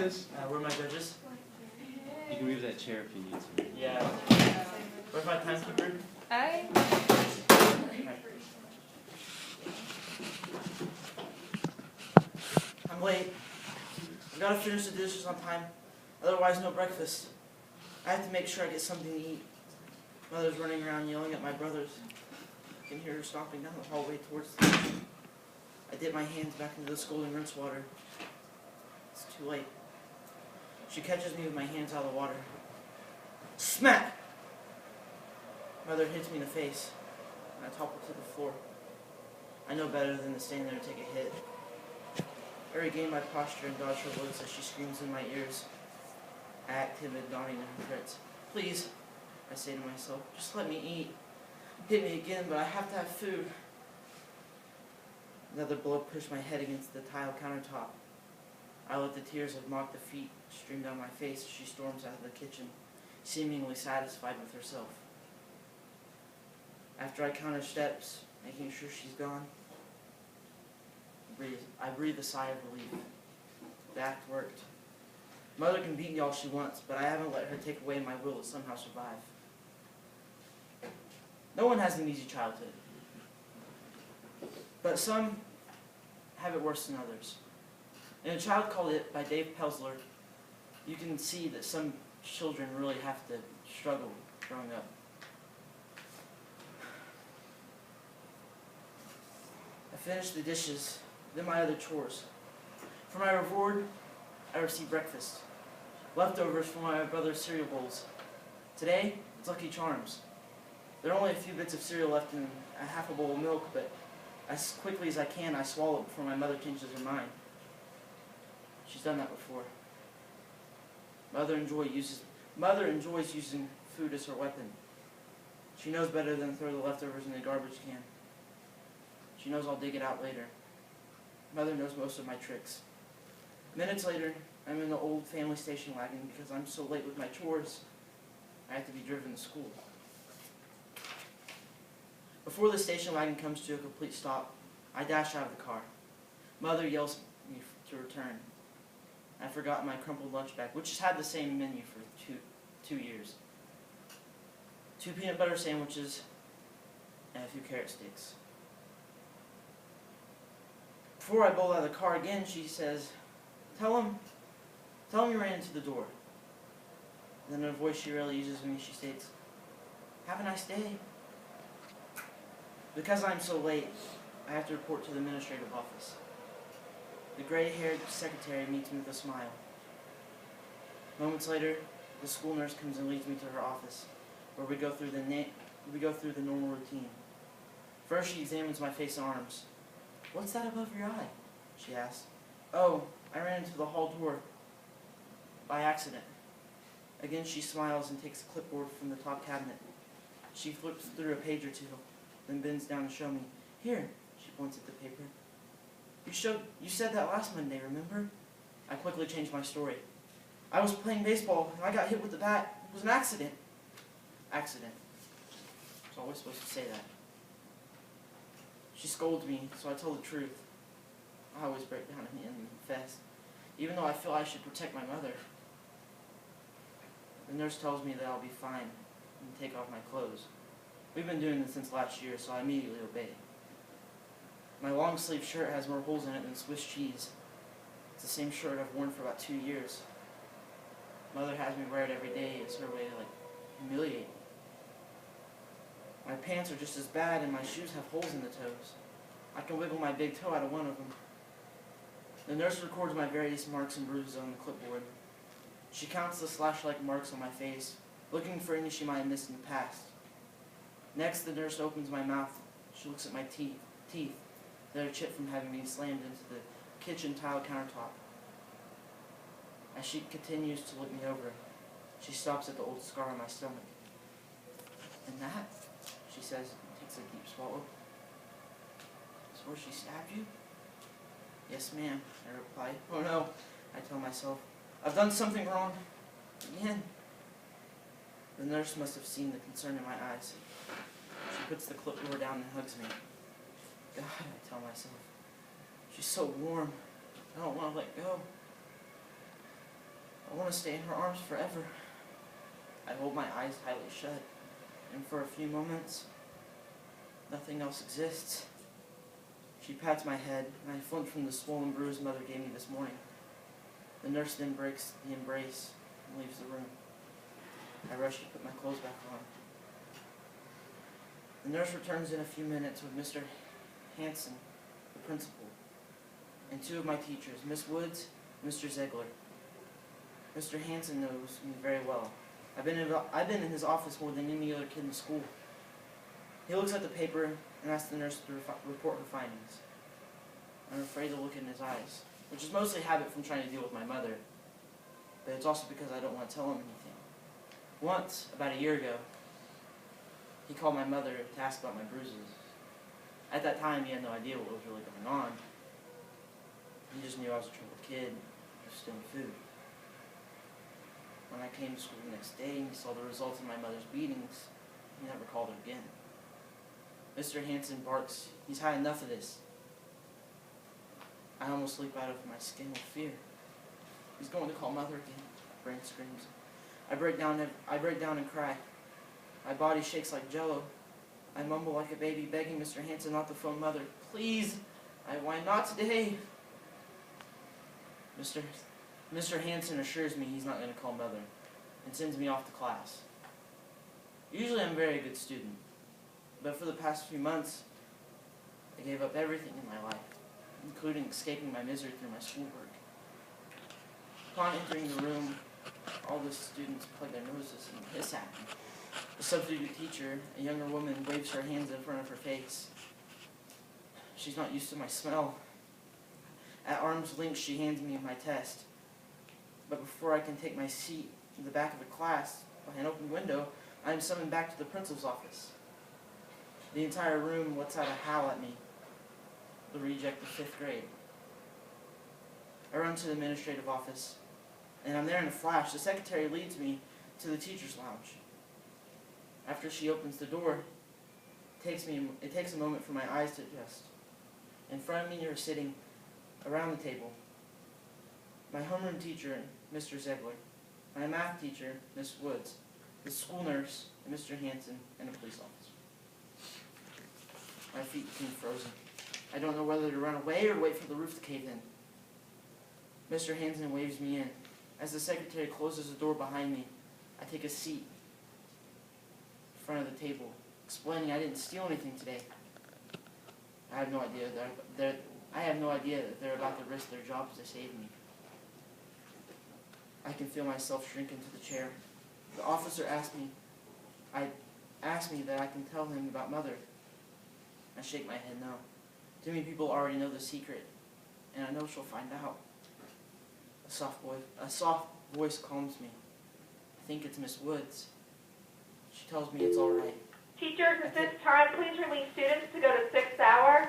judges? Where are my judges? You can move that chair if you need to. Yeah. Where's my timekeeper? I. I'm late. I've got to finish the dishes on time. Otherwise, no breakfast. I have to make sure I get something to eat. Mother's running around yelling at my brothers. I can hear her stomping down the hallway towards the kitchen. I dip my hands back into the scalding rinse water. It's too late. She catches me with my hands out of the water. Smack! Mother hits me in the face, and I topple to the floor. I know better than to stand there and take a hit. I regain my posture and dodge her words as she screams in my ears. I act timid, nodding to her threats. Please, I say to myself, just let me eat. Hit me again, but I have to have food. Another blow pushed my head against the tile countertop. I let the tears of mock defeat stream down my face as she storms out of the kitchen, seemingly satisfied with herself. After I count her steps, making sure she's gone, I breathe a sigh of relief. The act worked. Mother can beat me all she wants, but I haven't let her take away my will to somehow survive. No one has an easy childhood, but some have it worse than others. In A Child Called It by Dave Pelsler, you can see that some children really have to struggle growing up. I finish the dishes, then my other chores. For my reward, I receive breakfast. Leftovers from my brother's cereal bowls. Today, it's Lucky Charms. There are only a few bits of cereal left in a half a bowl of milk, but as quickly as I can, I swallow it before my mother changes her mind. She's done that before. Mother enjoys using food as her weapon. She knows better than to throw the leftovers in the garbage can. She knows I'll dig it out later. Mother knows most of my tricks. Minutes later, I'm in the old family station wagon because I'm so late with my chores, I have to be driven to school. Before the station wagon comes to a complete stop, I dash out of the car. Mother yells at me to return. I've forgotten my crumpled lunch bag, which has had the same menu for two years. 2 peanut butter sandwiches and a few carrot sticks. Before I bolt out of the car again, she says, Tell him you ran into the door. Then in a voice she rarely uses with me, she states, Have a nice day. Because I'm so late, I have to report to the administrative office. The gray-haired secretary meets me with a smile. Moments later, the school nurse comes and leads me to her office, where we go through the normal routine. First, she examines my face and arms. What's that above your eye? She asks. Oh, I ran into the hall door by accident. Again, she smiles and takes a clipboard from the top cabinet. She flips through a page or two, then bends down to show me. Here, she points at the paper. You said that last Monday, remember? I quickly changed my story. I was playing baseball, and I got hit with the bat. It was an accident. Accident. I was always supposed to say that. She scolds me, so I tell the truth. I always break down and confess, even though I feel I should protect my mother. The nurse tells me that I'll be fine and take off my clothes. We've been doing this since last year, so I immediately obey. My long-sleeve shirt has more holes in it than Swiss cheese. It's the same shirt I've worn for about 2 years. Mother has me wear it every day as her way to humiliate me. My pants are just as bad, and my shoes have holes in the toes. I can wiggle my big toe out of one of them. The nurse records my various marks and bruises on the clipboard. She counts the slash-like marks on my face, looking for any she might have missed in the past. Next, the nurse opens my mouth. She looks at my teeth that are chipped from having been slammed into the kitchen tile countertop. As she continues to look me over, she stops at the old scar on my stomach. And that, she says, and takes a deep swallow, is where she stabbed you? Yes, ma'am, I reply. Oh no, I tell myself. I've done something wrong. Again. The nurse must have seen the concern in my eyes. She puts the clipboard down and hugs me. God, I tell myself. She's so warm. I don't want to let go. want to stay in her arms forever. I hold my eyes tightly shut, and for a few moments, nothing else exists. She pats my head, and I flinch from the swollen bruise Mother gave me this morning. The nurse then breaks the embrace and leaves the room. I rush to put my clothes back on. The nurse returns in a few minutes with Mr. Hanson, the principal, and two of my teachers, Miss Woods and Mr. Ziegler. Mr. Hanson knows me very well. I've been in his office more than any other kid in school. He looks at the paper and asks the nurse to report her findings. I'm afraid to look in his eyes, which is mostly habit from trying to deal with my mother, but it's also because I don't want to tell him anything. Once, about a year ago, he called my mother to ask about my bruises. At that time, he had no idea what was really going on. He just knew I was a troubled kid who was stealing food. When I came to school the next day and he saw the results of my mother's beatings, he never called her again. Mr. Hanson barks, he's had enough of this. I almost leap out of my skin with fear. He's going to call Mother again. Brain screams. I break down and cry. My body shakes like jello. I mumble like a baby, begging Mr. Hanson not to phone Mother. Please, why not today? Mr. Hanson assures me he's not going to call Mother and sends me off to class. Usually I'm a very good student, but for the past few months, I gave up everything in my life, including escaping my misery through my schoolwork. Upon entering the room, all the students plug their noses and hiss at me. The substitute teacher, a younger woman, waves her hands in front of her face. She's not used to my smell. At arm's length, she hands me my test. But before I can take my seat in the back of the class, by an open window, I am summoned back to the principal's office. The entire room lets out a howl at me, the reject of 5th grade. I run to the administrative office, and I'm there in a flash. The secretary leads me to the teacher's lounge. After she opens the door, it takes a moment for my eyes to adjust. In front of me are sitting, around the table, my homeroom teacher, Mr. Ziegler, my math teacher, Miss Woods, the school nurse, Mr. Hanson, and a police officer. My feet seem frozen. I don't know whether to run away or wait for the roof to cave in. Mr. Hanson waves me in. As the secretary closes the door behind me, I take a seat in front of the table, explaining I didn't steal anything today. I have no idea that they're about to risk their jobs to save me. I can feel myself shrink into the chair. The officer asked me that I can tell him about Mother. I shake my head no. Too many people already know the secret, and I know she'll find out. A soft voice calms me. I think it's Miss Woods. She tells me it's all right. Teachers, at this time, please release students to go to 6th hour.